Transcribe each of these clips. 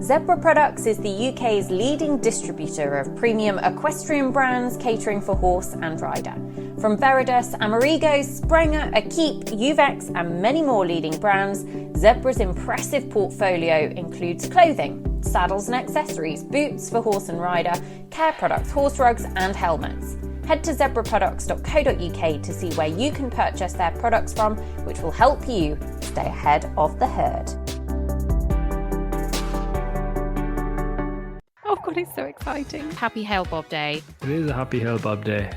Zebra Products is the UK's leading distributor of premium equestrian brands catering for horse and rider. From Veridus, Amerigo, Sprenger, Akeep, Uvex and many more leading brands, Zebra's impressive portfolio includes clothing, saddles and accessories, boots for horse and rider, care products, horse rugs and helmets. Head to zebraproducts.co.uk to see where you can purchase their products from, which will help you stay ahead of the herd. Oh God, it's so exciting. Happy Hail Bob Day. It is a happy Hail Bob Day.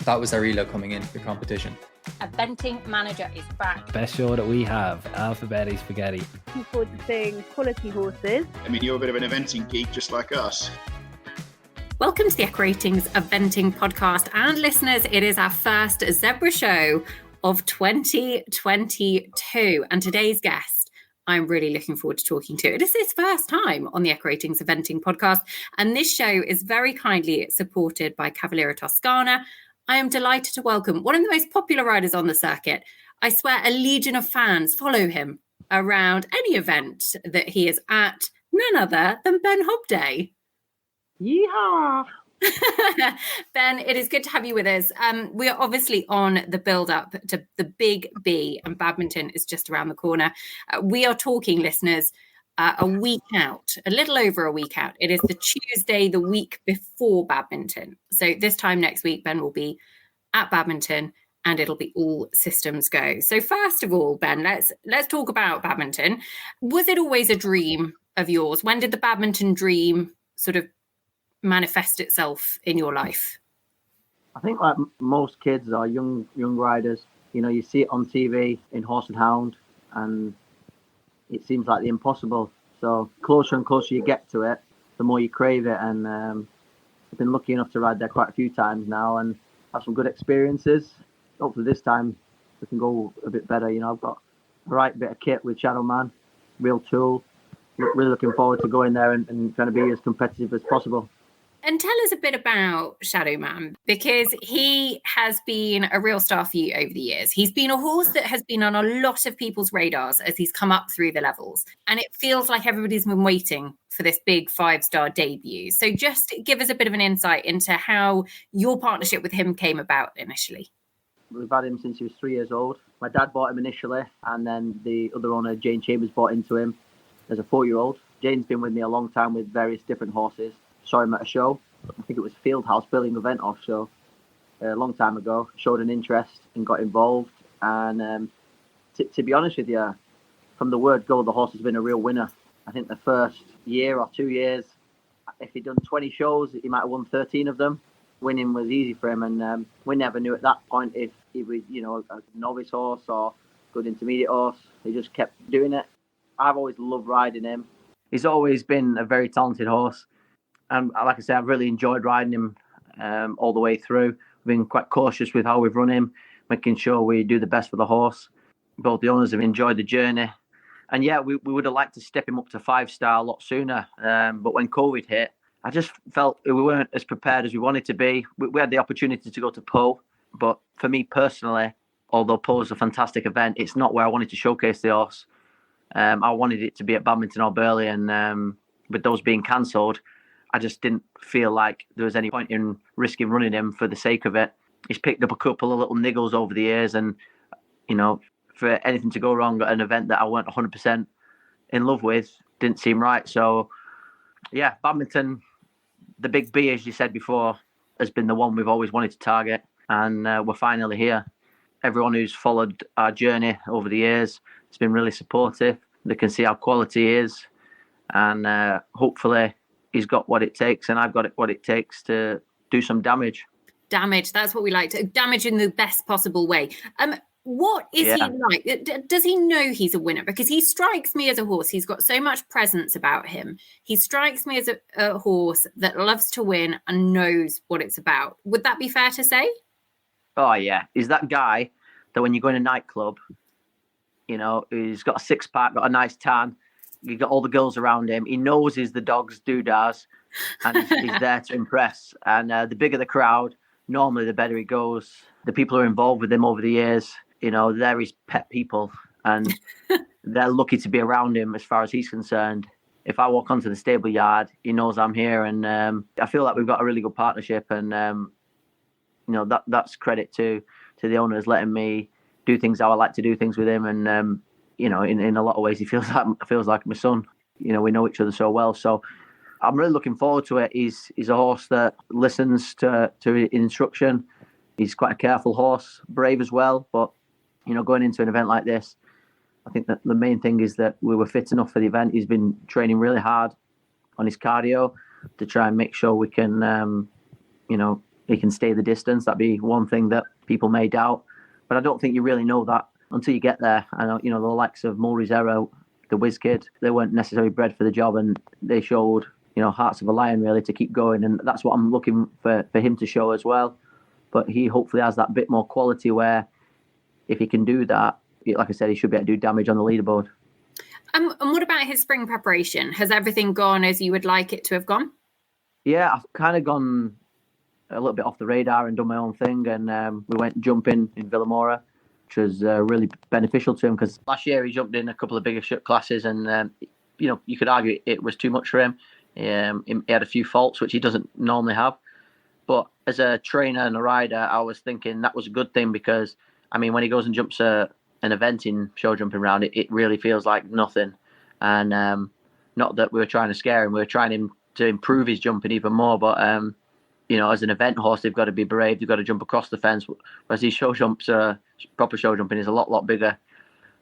That was Arila coming into the competition. Eventing Manager is back. Best show that we have, Alphabetti Spaghetti. Looking forward to seeing quality horses. I mean, you're a bit of an eventing geek just like us. Welcome to the Equratings Eventing podcast. And listeners, it is our first Zebra show of 2022. And today's guest, I'm really looking forward to talking to. It is his first time on the Equratings Eventing podcast. And this show is very kindly supported by Cavalleria Toscana. I am delighted to welcome one of the most popular riders on the circuit. I swear a legion of fans follow him around any event that he is at, none other than Ben Hobday. Yeehaw! Ben, it is good to have you with us. We are obviously on the build-up to the Big B, and Badminton is just around the corner. We are talking, listeners, a week out, a little over a week out. It is the Tuesday, the week before Badminton. So this time next week, Ben will be at Badminton, and it'll be all systems go. So first of all, Ben, let's talk about Badminton. Was it always a dream of yours? When did the Badminton dream sort of manifest itself in your life? I think like most kids or young riders, you know, you see it on TV in Horse and Hound and it seems like the impossible. So closer and closer you get to it, the more you crave it. And I've been lucky enough to ride there quite a few times now and have some good experiences. Hopefully this time we can go a bit better. You know, I've got the right bit of kit with Shadow Man, real tool. Really looking forward to going there and trying to be as competitive as possible. And tell us a bit about Shadow Man, because he has been a real star for you over the years. He's been a horse that has been on a lot of people's radars as he's come up through the levels. And it feels like everybody's been waiting for this big 5-star debut. So just give us a bit of an insight into how your partnership with him came about initially. We've had him since he was 3 years old. My dad bought him initially, and then the other owner, Jane Chambers, bought into him as a 4-year-old. Jane's been with me a long time with various different horses. Saw him at a show. I think it was Fieldhouse Building Event off show a long time ago. Showed an interest and got involved. And to be honest with you, from the word go, the horse has been a real winner. I think the first year or 2 years, if he'd done 20 shows, he might have won 13 of them. Winning was easy for him, and we never knew at that point if he was, you know, a novice horse or good intermediate horse. He just kept doing it. I've always loved riding him. He's always been a very talented horse. And like I said, I've really enjoyed riding him all the way through. We've been quite cautious with how we've run him, making sure we do the best for the horse. Both the owners have enjoyed the journey. And yeah, we would have liked to step him up to 5-star a lot sooner. But when COVID hit, I just felt we weren't as prepared as we wanted to be. We had the opportunity to go to Poe. But for me personally, although Poe is a fantastic event, it's not where I wanted to showcase the horse. I wanted it to be at Badminton or Burley, and with those being cancelled, I just didn't feel like there was any point in risking running him for the sake of it. He's picked up a couple of little niggles over the years, and you know, for anything to go wrong at an event that I weren't 100% in love with didn't seem right. So yeah, Badminton, the Big B, as you said before, has been the one we've always wanted to target, and we're finally here. Everyone who's followed our journey over the years has been really supportive. They can see how quality is, and hopefully he's got what it takes, and I've got what it takes to do some damage. Damage, that's what we like to damage in the best possible way. What is he like? Does he know he's a winner? Because he strikes me as a horse. He's got so much presence about him. He strikes me as a horse that loves to win and knows what it's about. Would that be fair to say? Oh, yeah. He's that guy that when you go in a nightclub, you know, he's got a six-pack, got a nice tan. You got all the girls around him. He knows he's the dog's doodahs, and he's there to impress. And the bigger the crowd, normally the better he goes. The people who are involved with him over the years, you know, they're his pet people, and they're lucky to be around him as far as he's concerned. if I walk onto the stable yard, he knows I'm here, and I feel like we've got a really good partnership, and that's credit to the owners letting me do things how I like to do things with him, and in a lot of ways he feels like my son. We know each other so well, so I'm really looking forward to it. He's a horse that listens to instruction. He's quite a careful horse, brave as well, but going into an event like this, I think that the main thing is that we were fit enough for the event. He's been training really hard on his cardio to try and make sure we can, he can stay the distance. That'd be one thing that people may doubt. But I don't think you really know that until you get there. I know, the likes of Mulrys Error, the whiz kid, they weren't necessarily bred for the job, and they showed, hearts of a lion really to keep going. And that's what I'm looking for him to show as well. But he hopefully has that bit more quality where if he can do that, like I said, he should be able to do damage on the leaderboard. And what about his spring preparation? Has everything gone as you would like it to have gone? Yeah, I've kind of gone a little bit off the radar and done my own thing. And we went jumping in Villamora, which was really beneficial to him because last year he jumped in a couple of bigger classes, and you could argue it was too much for him. He had a few faults which he doesn't normally have. But as a trainer and a rider, I was thinking that was a good thing because, when he goes and jumps an event in show jumping round, it really feels like nothing. And not that we were trying to scare him, we were trying him to improve his jumping even more. But as an event horse, they've got to be brave. They've got to jump across the fence. Whereas these show jumps, proper show jumping, is a lot bigger.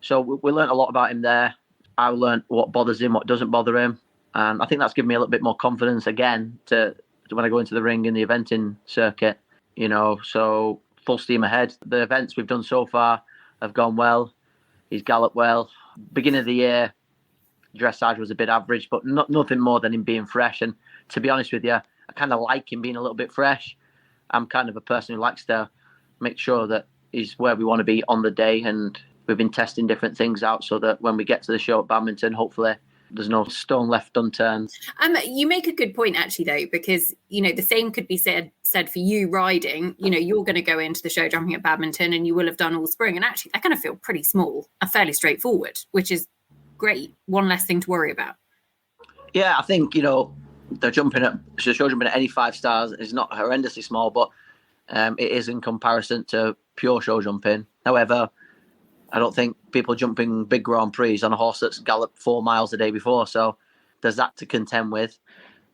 So we learned a lot about him there. I learned what bothers him, what doesn't bother him, and I think that's given me a little bit more confidence again to when I go into the ring in the eventing circuit. So full steam ahead. The events we've done so far have gone well. He's galloped well. Beginning of the year, dressage was a bit average, but nothing more than him being fresh. And to be honest with you, I kind of like him being a little bit fresh. I'm kind of a person who likes to make sure that he's where we want to be on the day. And we've been testing different things out so that when we get to the show at Badminton, hopefully there's no stone left unturned. You make a good point, actually, though, because, the same could be said for you riding. You're going to go into the show jumping at Badminton and you will have done all spring. And actually, they're going to feel pretty small and fairly straightforward, which is great. One less thing to worry about. Yeah, I think, they're jumping at show jumping at any 5 stars is not horrendously small, but it is in comparison to pure show jumping. However, I don't think people jumping big Grand Prix on a horse that's galloped 4 miles the day before. So there's that to contend with.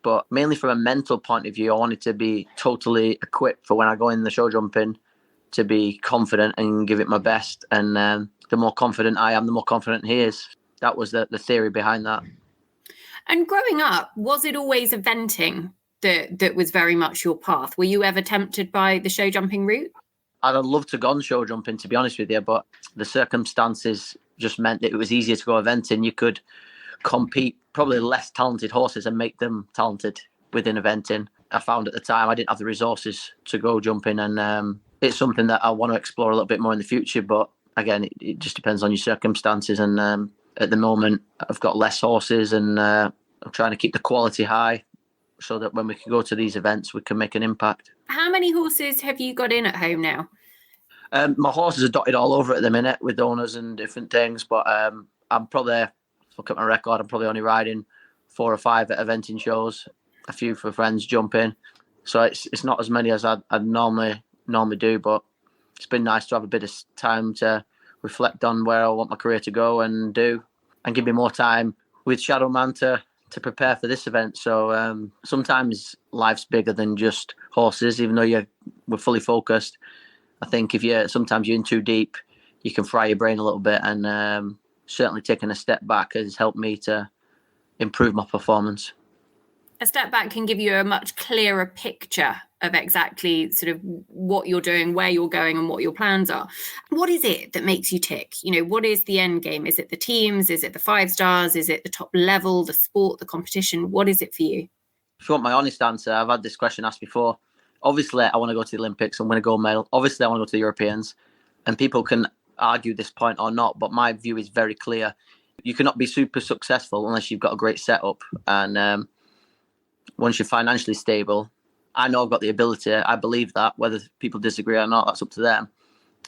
But mainly from a mental point of view, I wanted to be totally equipped for when I go in the show jumping to be confident and give it my best. And the more confident I am, the more confident he is. That was the theory behind that. And growing up, was it always eventing that was very much your path? Were you ever tempted by the show jumping route? I'd have loved to go on show jumping, to be honest with you, but the circumstances just meant that it was easier to go eventing. You could compete probably less talented horses and make them talented within eventing. I found at the time I didn't have the resources to go jumping, and it's something that I want to explore a little bit more in the future. But again, it just depends on your circumstances. And at the moment, I've got less horses, and I'm trying to keep the quality high so that when we can go to these events, we can make an impact. How many horses have you got in at home now? My horses are dotted all over at the minute with owners and different things, but I'm probably, look at my record, I'm probably only riding 4 or 5 at eventing shows, a few for friends jumping. So it's not as many as I'd normally do, but it's been nice to have a bit of time to reflect on where I want my career to go and do, and give me more time with Shadowman to prepare for this event. So sometimes life's bigger than just horses, even though we're fully focused. I think sometimes you're in too deep, you can fry your brain a little bit, and certainly taking a step back has helped me to improve my performance. A step back can give you a much clearer picture of exactly sort of what you're doing, where you're going, and what your plans are. What is it that makes you tick? What is the end game? Is it the teams? Is it the 5 stars? Is it the top level, the sport, the competition? What is it for you? If you want my honest answer, I've had this question asked before. Obviously, I want to go to the Olympics and win a gold medal. Obviously, I want to go to the Europeans. And people can argue this point or not, but my view is very clear. You cannot be super successful unless you've got a great setup. And once you're financially stable, I know I've got the ability. I believe that. Whether people disagree or not, that's up to them.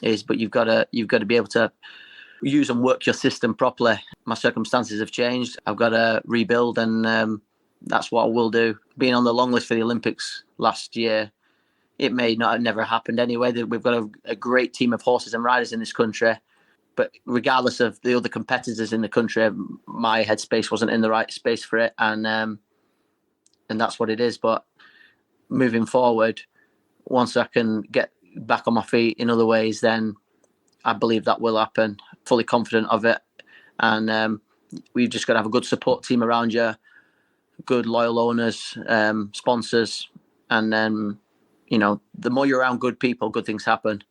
But you've got to be able to use and work your system properly. My circumstances have changed. I've got to rebuild, and that's what I will do. Being on the long list for the Olympics last year, it may not have never happened anyway. We've got a great team of horses and riders in this country. But regardless of the other competitors in the country, my headspace wasn't in the right space for it. And that's what it is. But moving forward, once I can get back on my feet in other ways, then I believe that will happen. Fully confident of it. And we've just got to have a good support team around you, good loyal owners, sponsors. And then, the more you're around good people, good things happen.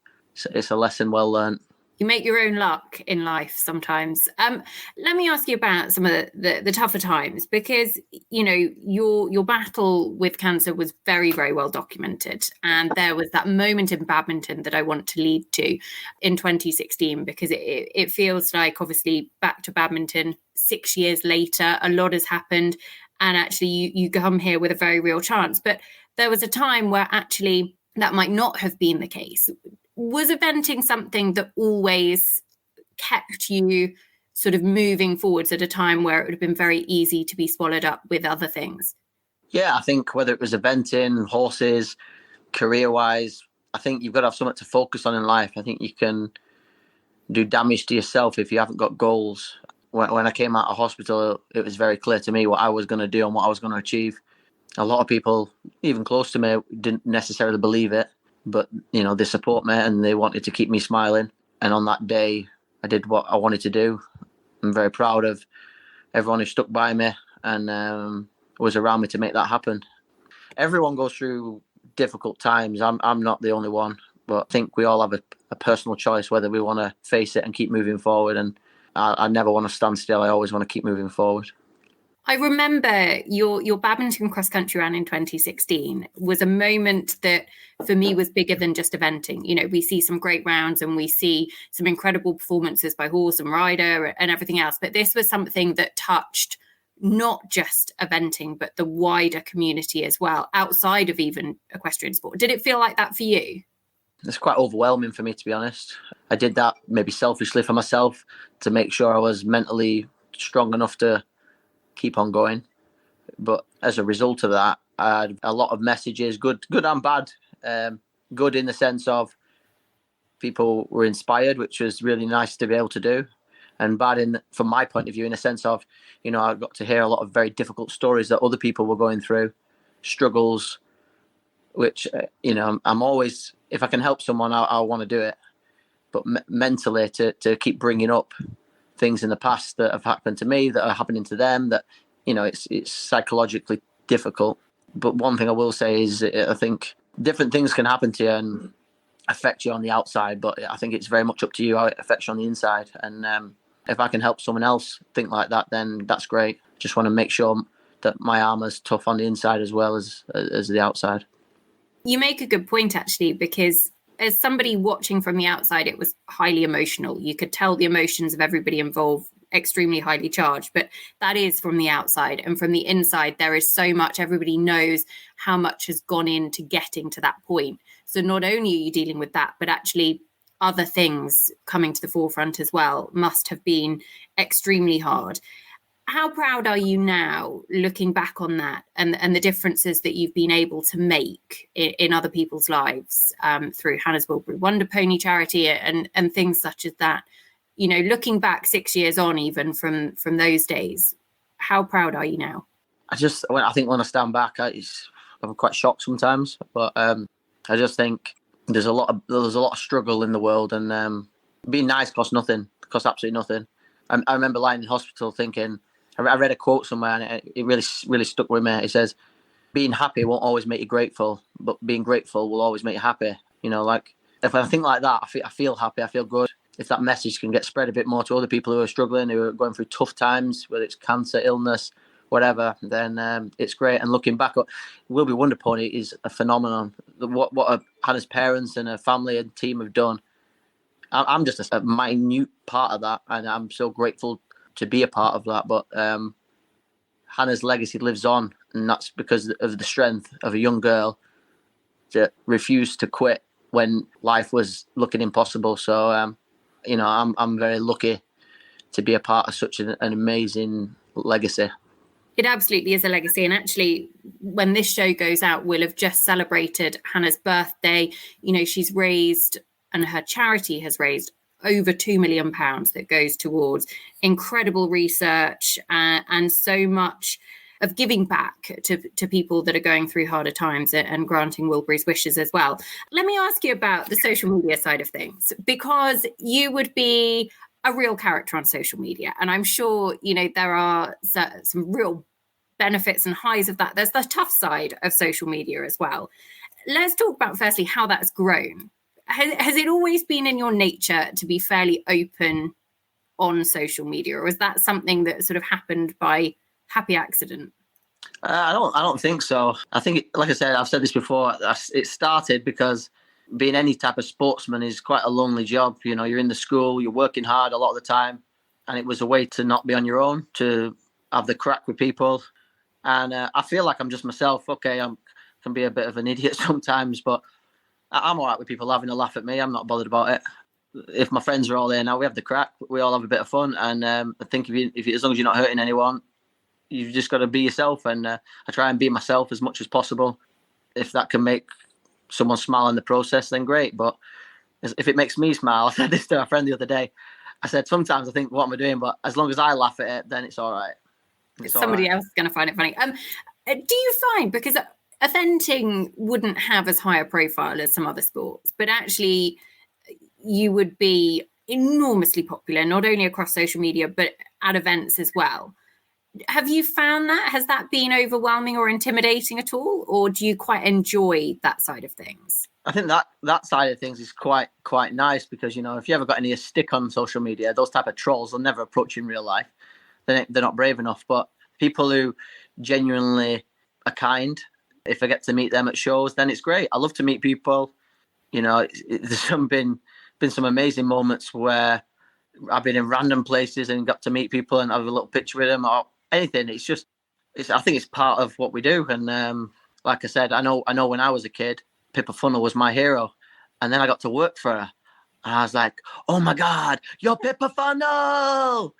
It's a lesson well learned. You make your own luck in life sometimes. Let me ask you about some of the tougher times, because, your battle with cancer was very, very well documented. And there was that moment in badminton that I want to lead to in 2016, because it feels like, obviously, back to badminton 6 years later, a lot has happened. And actually, you come here with a very real chance. But there was a time where actually that might not have been the case. Was eventing something that always kept you sort of moving forwards at a time where it would have been very easy to be swallowed up with other things? Yeah, I think whether it was eventing, horses, career-wise, I think you've got to have something to focus on in life. I think you can do damage to yourself if you haven't got goals. When I came out of hospital, it was very clear to me what I was going to do and what I was going to achieve. A lot of people, even close to me, didn't necessarily believe it. But, they support me and they wanted to keep me smiling. And on that day, I did what I wanted to do. I'm very proud of everyone who stuck by me and was around me to make that happen. Everyone goes through difficult times. I'm not the only one. But I think we all have a personal choice whether we want to face it and keep moving forward. And I never want to stand still. I always want to keep moving forward. I remember your badminton cross country run in 2016 was a moment that for me was bigger than just eventing. We see some great rounds and we see some incredible performances by horse and rider and everything else. But this was something that touched not just eventing, but the wider community as well, outside of even equestrian sport. Did it feel like that for you? It's quite overwhelming for me, to be honest. I did that maybe selfishly for myself to make sure I was mentally strong enough to keep on going. But as a result of that, I had a lot of messages, good and bad. Good in the sense of people were inspired, which was really nice to be able to do. And bad from my point of view, in the sense of, I got to hear a lot of very difficult stories that other people were going through, struggles, which, I'm always, if I can help someone, I want to do it. But mentally, to keep bringing up things in the past that have happened to me, that are happening to them, that, it's psychologically difficult. But one thing I will say is I think different things can happen to you and affect you on the outside, but I think it's very much up to you how it affects you on the inside. And if I can help someone else think like that, then that's great. Just want to make sure that my armor's tough on the inside as well as the outside. You make a good point, actually, because as somebody watching from the outside, it was highly emotional. You could tell the emotions of everybody involved, extremely highly charged, but that is from the outside. And from the inside, there is so much. Everybody knows how much has gone into getting to that point. So not only are you dealing with that, but actually other things coming to the forefront as well must have been extremely hard. How proud are you now, looking back on that and the differences that you've been able to make in other people's lives through Hannah's Wilbury Wonder Pony charity and things such as that? Looking back 6 years on, even from those days, how proud are you now? I think when I stand back, I'm quite shocked sometimes, but I just think there's a lot of struggle in the world, and being nice costs nothing, costs absolutely nothing. I remember lying in hospital thinking, I read a quote somewhere and it really, really stuck with me. It says, being happy won't always make you grateful, but being grateful will always make you happy. Like if I think like that, I feel happy, I feel good. If that message can get spread a bit more to other people who are struggling, who are going through tough times, whether it's cancer, illness, whatever, then it's great. And looking back, Wilbury Wonder Pony is a phenomenon. What Hannah's parents and her family and team have done, I'm just a minute part of that, and I'm so grateful to be a part of that. But Hannah's legacy lives on, and that's because of the strength of a young girl that refused to quit when life was looking impossible. So I'm very lucky to be a part of such an amazing legacy. It absolutely is a legacy. And actually, when this show goes out, we'll have just celebrated Hannah's birthday. She's raised, and her charity has raised, over £2 million that goes towards incredible research and so much of giving back to people that are going through harder times and granting Wilbury's wishes as well. Let me ask you about the social media side of things, because you would be a real character on social media. And I'm sure, there are some real benefits and highs of that. There's the tough side of social media as well. Let's talk about firstly how that's grown. Has it always been in your nature to be fairly open on social media, or is that something that sort of happened by happy accident? I don't think so. I think, like I said, I've said this before, it started because being any type of sportsman is quite a lonely job. You're in the school, you're working hard a lot of the time, and it was a way to not be on your own, to have the crack with people. And I feel like I'm just myself. Okay, I can be a bit of an idiot sometimes, but I'm all right with people having a laugh at me. I'm not bothered about it. If my friends are all there now, we have the crack. We all have a bit of fun. And I think if as long as you're not hurting anyone, you've just got to be yourself. And I try and be myself as much as possible. If that can make someone smile in the process, then great. But if it makes me smile, I said this to a friend the other day. I said, sometimes I think, what am I doing? But as long as I laugh at it, then it's all right. Somebody else is going to find it funny. Do you find, because eventing wouldn't have as high a profile as some other sports, but actually you would be enormously popular, not only across social media, but at events as well. Have you found that? Has that been overwhelming or intimidating at all? Or do you quite enjoy that side of things? I think that side of things is quite nice, because, if you ever got any stick on social media, those type of trolls will never approach you in real life. They're not brave enough. But people who genuinely are kind, if I get to meet them at shows, then it's great. I love to meet people. There's been some amazing moments where I've been in random places and got to meet people and have a little picture with them or anything. I think it's part of what we do. And like I said, I know when I was a kid, Pippa Funnell was my hero. And then I got to work for her. And I was like, oh my God, you're Pippa Funnell.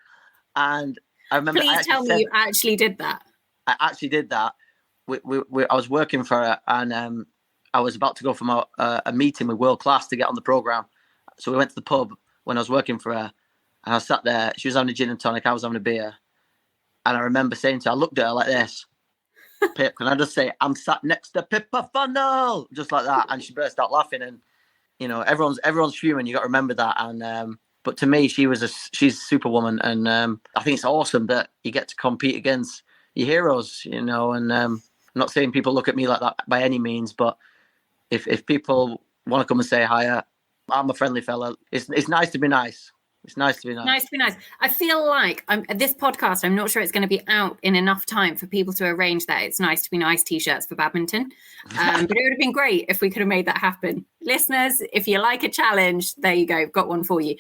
And I remember. Please tell me you actually did that. I actually did that. I was working for her, and I was about to go from a meeting with World Class to get on the programme. So we went to the pub when I was working for her, and I sat there. She was having a gin and tonic, I was having a beer. And I remember saying to her, I looked at her like this, Pip, can I just say, I'm sat next to Pippa Funnell? Just like that. And she burst out laughing. And, everyone's human. You got to remember that. And but to me, she's Superwoman. And I think it's awesome that you get to compete against your heroes, and I'm not saying people look at me like that by any means, but if people want to come and say hi, I'm a friendly fella. It's nice to be nice. It's nice to be nice. Nice to be nice. I feel like this podcast, I'm not sure it's going to be out in enough time for people to arrange that It's Nice to Be Nice t-shirts for Badminton. But it would have been great if we could have made that happen. Listeners, if you like a challenge, there you go. Got one for you.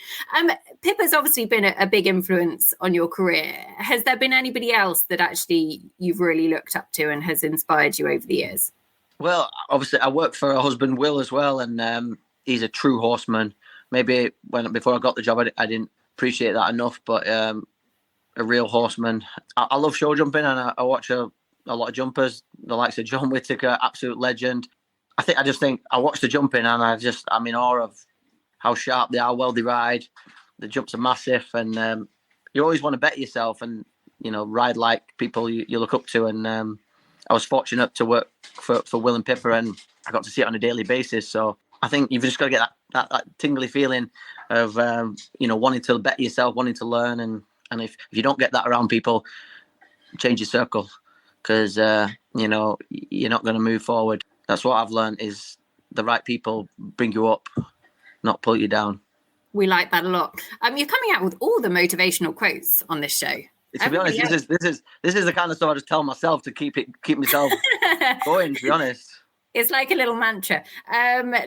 Pippa's obviously been a big influence on your career. Has there been anybody else that actually you've really looked up to and has inspired you over the years? Well, obviously, I work for her husband, Will, as well. And he's a true horseman. Maybe before I got the job, I didn't appreciate that enough, but a real horseman. I love show jumping, and I watch a lot of jumpers, the likes of John Whittaker, absolute legend. I just think I watch the jumping, and I'm in awe of how sharp they are, well they ride. The jumps are massive, and you always want to bet yourself and, ride like people you look up to. And I was fortunate to work for Will and Pippa, and I got to see it on a daily basis. So I think you've just got to get that tingly feeling of, wanting to bet yourself, wanting to learn. And if you don't get that around people, change your circle, because, you're not going to move forward. That's what I've learned, is the right people bring you up, not pull you down. We like that a lot. You're coming out with all the motivational quotes on this show. To be honest, this is the kind of stuff I just tell myself to keep myself going, to be honest. It's like a little mantra.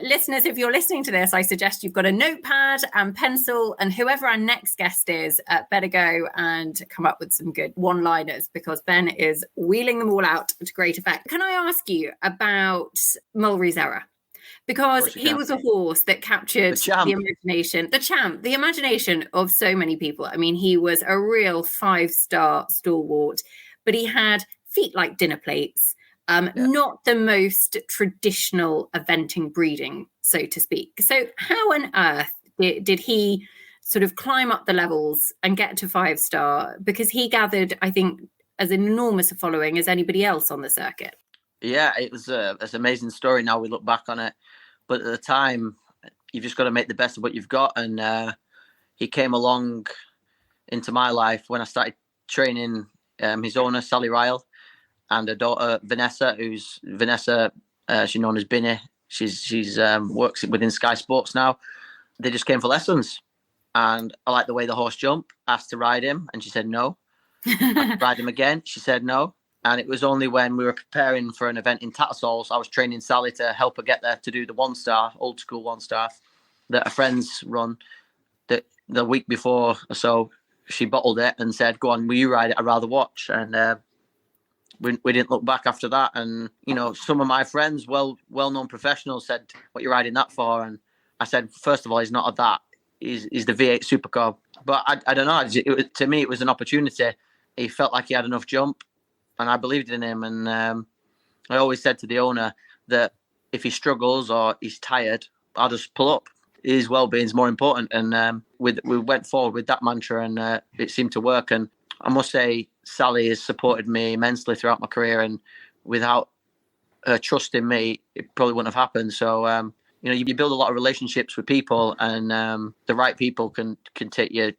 Listeners, if you're listening to this, I suggest you've got a notepad and pencil, and whoever our next guest is, better go and come up with some good one-liners, because Ben is wheeling them all out to great effect. Can I ask you about Mulrys Error? because course you he can. was a horse that captured The champ. the champ, the imagination of so many people. I mean, he was a real 5-star stalwart, but he had feet like dinner plates. Not the most traditional eventing breeding, so to speak. So how on earth did he sort of climb up the levels and get to 5-star? Because he gathered, I think, as enormous a following as anybody else on the circuit. Yeah, it's an amazing story now we look back on it. But at the time, you've just got to make the best of what you've got. And he came along into my life when I started training his owner, Sally Ryle, and her daughter, Vanessa, she's known as Binny. She's works within Sky Sports now. They just came for lessons. And I liked the way the horse jumped, asked to ride him, and she said no. I ride him again, she said no. And it was only when we were preparing for an event in Tattersalls, I was training Sally to help her get there to do the 1-star, old school 1-star, that her friends run. That the week before or so, she bottled it and said, "Go on, will you ride it? I'd rather watch." And we didn't look back after that. And, you know, some of my friends, well-known professionals, said, "What are you riding that for?" And I said, first of all, he's not of that. He's the V8 Supercar. But I don't know. To me, it was an opportunity. He felt like he had enough jump, and I believed in him. And I always said to the owner that if he struggles or he's tired, I'll just pull up. His well-being is more important. And we went forward with that mantra, and it seemed to work. And I must say, Sally has supported me immensely throughout my career. And without her trust in me, it probably wouldn't have happened. So, you know, you build a lot of relationships with people, and the right people can take you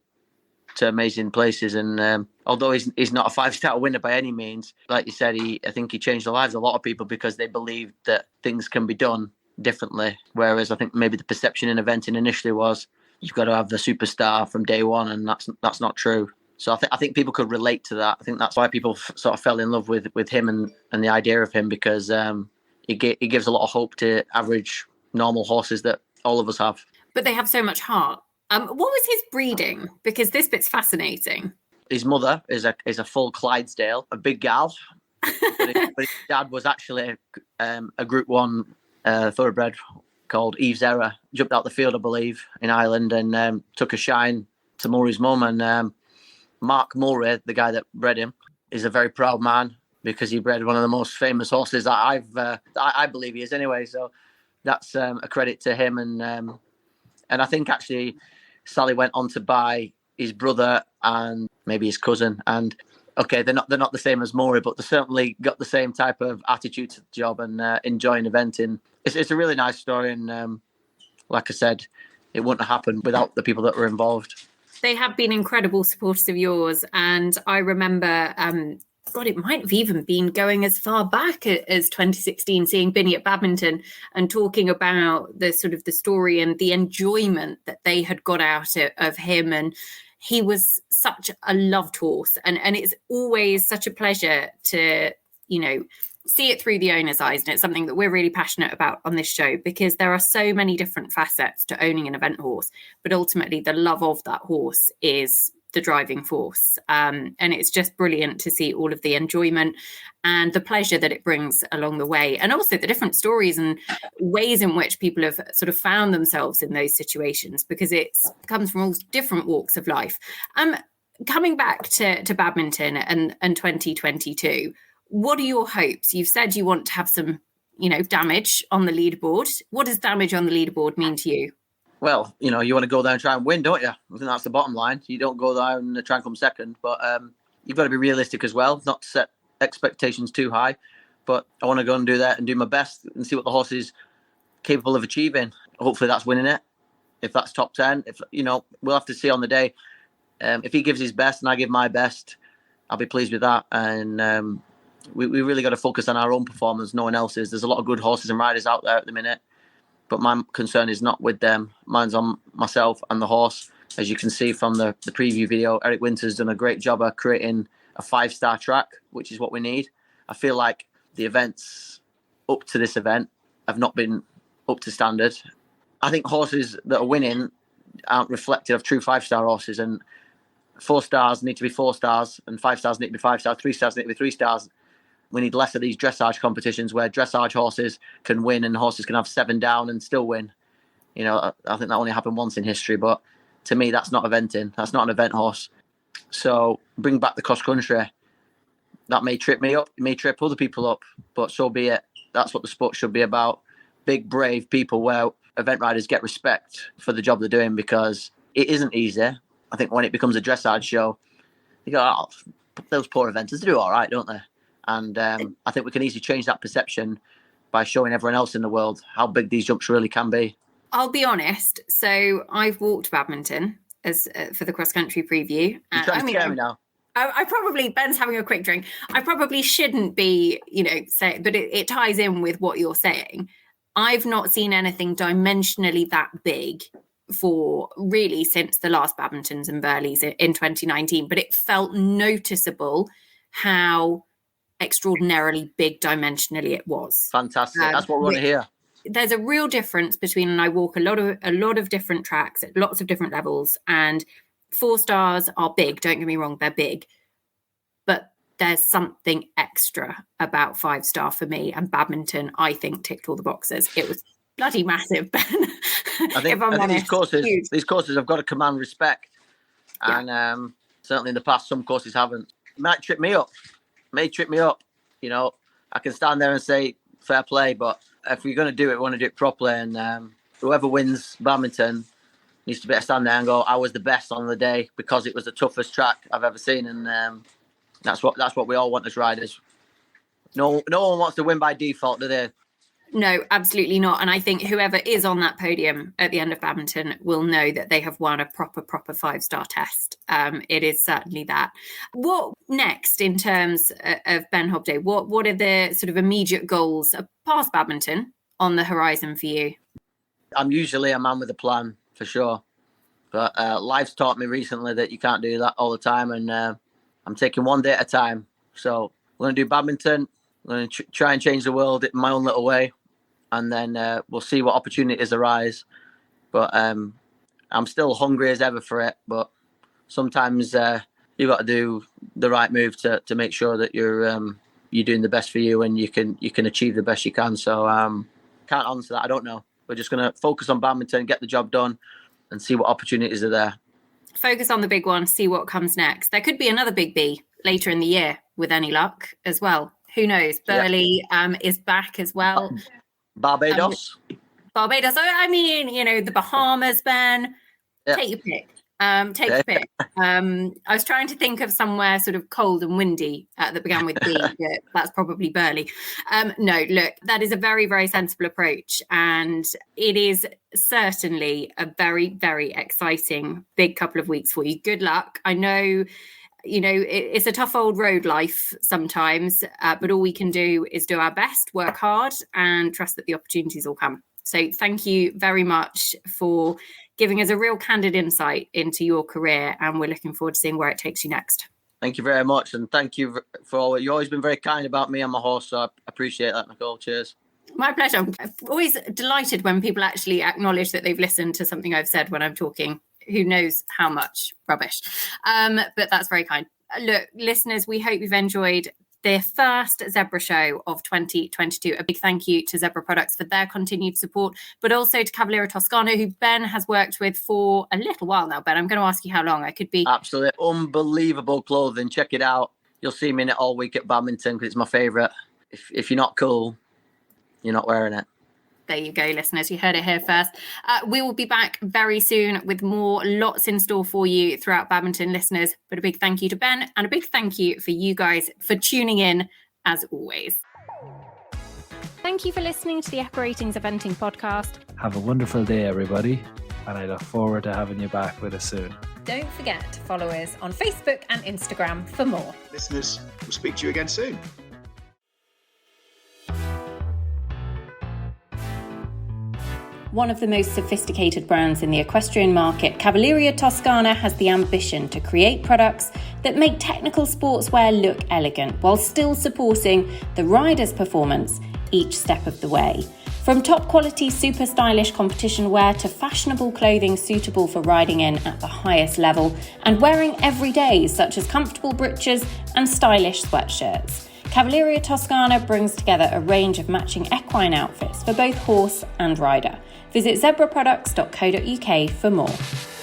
to amazing places. And although he's not a 5-star winner by any means, like you said, I think he changed the lives of a lot of people because they believed that things can be done differently. Whereas I think maybe the perception in eventing initially was you've got to have the superstar from day one, and that's not true. So I think people could relate to that. I think that's why people sort of fell in love with him and the idea of him, because he gives a lot of hope to average normal horses that all of us have. But they have so much heart. What was his breeding? Because this bit's fascinating. His mother is a full Clydesdale, a big gal. but his dad was actually a Group 1 thoroughbred called Eve's Error. Jumped out the field, I believe, in Ireland, and took a shine to Mulrys' mum. And Mark Mulry, the guy that bred him, is a very proud man because he bred one of the most famous horses that I believe he is anyway. So that's a credit to him. And I think actually Sally went on to buy his brother and maybe his cousin. And okay, they're not the same as Mulry, but they certainly got the same type of attitude to the job and enjoying eventing. It's a really nice story, and like I said, it wouldn't have happened without the people that were involved. They have been incredible supporters of yours, and I remember, God, it might have even been going as far back as 2016, seeing Binny at Badminton and talking about the sort of the story and the enjoyment that they had got out of him. And he was such a loved horse, and it's always such a pleasure to, you know, see it through the owner's eyes. And it's something that we're really passionate about on this show, because there are so many different facets to owning an event horse, but ultimately the love of that horse is the driving force. And it's just brilliant to see all of the enjoyment and the pleasure that it brings along the way, and also the different stories and ways in which people have sort of found themselves in those situations, because it comes from all different walks of life. Coming back to Badminton and 2022, what are your hopes? You've said you want to have some, you know, damage on the leaderboard. What does damage on the leaderboard mean to you? Well, you know, you want to go there and try and win, don't you? I think that's the bottom line. You don't go there and try and come second, but you've got to be realistic as well, not to set expectations too high. But I want to go and do that and do my best and see what the horse is capable of achieving. Hopefully that's winning it. If that's top 10, if, you know, we'll have to see on the day. If he gives his best and I give my best, I'll be pleased with that. And we really got to focus on our own performance, no one else's. There's a lot of good horses and riders out there at the minute, but my concern is not with them. Mine's on myself and the horse. As you can see from the preview video, Eric Winter's done a great job of creating a 5-star track, which is what we need. I feel like the events up to this event have not been up to standard. I think horses that are winning aren't reflective of true 5-star horses, and 4 stars need to be 4 stars, and 5 stars need to be 5 stars, 3 stars need to be 3 stars. We need less of these dressage competitions where dressage horses can win and horses can have 7 down and still win. You know, I think that only happened once in history, but to me, that's not eventing. That's not an event horse. So bring back the cross country. That may trip me up, it may trip other people up, but so be it. That's what the sport should be about. Big, brave people where event riders get respect for the job they're doing, because it isn't easy. I think when it becomes a dressage show, you go, oh, those poor eventers, they do all right, don't they? And I think we can easily change that perception by showing everyone else in the world how big these jumps really can be. I'll be honest. So I've walked badminton as for the cross-country preview. You're trying to scare me now. I probably, Ben's having a quick drink. I probably shouldn't be, say, but it ties in with what you're saying. I've not seen anything dimensionally that big for really since the last Badmintons and Burleys in 2019, but it felt noticeable how extraordinarily big dimensionally it was. Fantastic. That's what we want to hear. There's a real difference between, and I walk a lot of different tracks at lots of different levels, and 4 stars are big, don't get me wrong, they're big, but there's something extra about 5-star for me, and badminton, I think, ticked all the boxes. It was bloody massive, Ben. I think these courses have got to command respect, and certainly in the past some courses haven't. It may trip me up. I can stand there and say fair play, but if we're going to do it, we want to do it properly, and whoever wins badminton needs to be able to stand there and go, I was the best on the day because it was the toughest track I've ever seen. And that's what we all want as riders. No one wants to win by default, do they? No, absolutely not. And I think whoever is on that podium at the end of badminton will know that they have won a proper 5-star test. It is certainly that. What next in terms of Ben Hobday? What are the sort of immediate goals past badminton on the horizon for you? I'm usually a man with a plan, for sure. But life's taught me recently that you can't do that all the time. And I'm taking one day at a time. So we're going to do badminton. I'm going to try and change the world in my own little way. And then we'll see what opportunities arise. But I'm still hungry as ever for it. But sometimes you've got to do the right move to make sure that you're doing the best for you and you can achieve the best you can. So can't answer that. I don't know. We're just going to focus on badminton, get the job done, and see what opportunities are there. Focus on the big one, see what comes next. There could be another big B later in the year with any luck as well. Who knows? Burley is back as well. Barbados. I mean, the Bahamas, Ben. Yeah. Take your pick. Take your pick. I was trying to think of somewhere sort of cold and windy that began with B. But that's probably Burley. No, look, that is a very, very sensible approach. And it is certainly a very, very exciting big couple of weeks for you. Good luck. I know, it's a tough old road life sometimes, but all we can do is do our best, work hard, and trust that the opportunities will come. So thank you very much for giving us a real candid insight into your career, and we're looking forward to seeing where it takes you next. Thank you very much, and thank you for all. You've always been very kind about me and my horse, so I appreciate that, Nicole. Cheers. My pleasure. I'm always delighted when people actually acknowledge that they've listened to something I've said when I'm talking. Who knows how much rubbish. But that's very kind. Look, listeners, we hope you've enjoyed the first Zebra show of 2022. A big thank you to Zebra Products for their continued support, but also to Cavalleria Toscana, who Ben has worked with for a little while now. Ben, I'm going to ask you how long. I could be... Absolutely unbelievable clothing. Check it out. You'll see me in it all week at badminton because it's my favourite. If you're not cool, you're not wearing it. There you go, listeners. You heard it here first. We will be back very soon with lots in store for you throughout badminton, listeners. But a big thank you to Ben, and a big thank you for you guys for tuning in, as always. Thank you for listening to the Echo Ratings Eventing podcast. Have a wonderful day, everybody. And I look forward to having you back with us soon. Don't forget to follow us on Facebook and Instagram for more. Listeners, we'll speak to you again soon. One of the most sophisticated brands in the equestrian market, Cavalleria Toscana has the ambition to create products that make technical sportswear look elegant while still supporting the rider's performance each step of the way. From top quality, super stylish competition wear to fashionable clothing suitable for riding in at the highest level and wearing every day, such as comfortable breeches and stylish sweatshirts. Cavalleria Toscana brings together a range of matching equine outfits for both horse and rider. Visit zebraproducts.co.uk for more.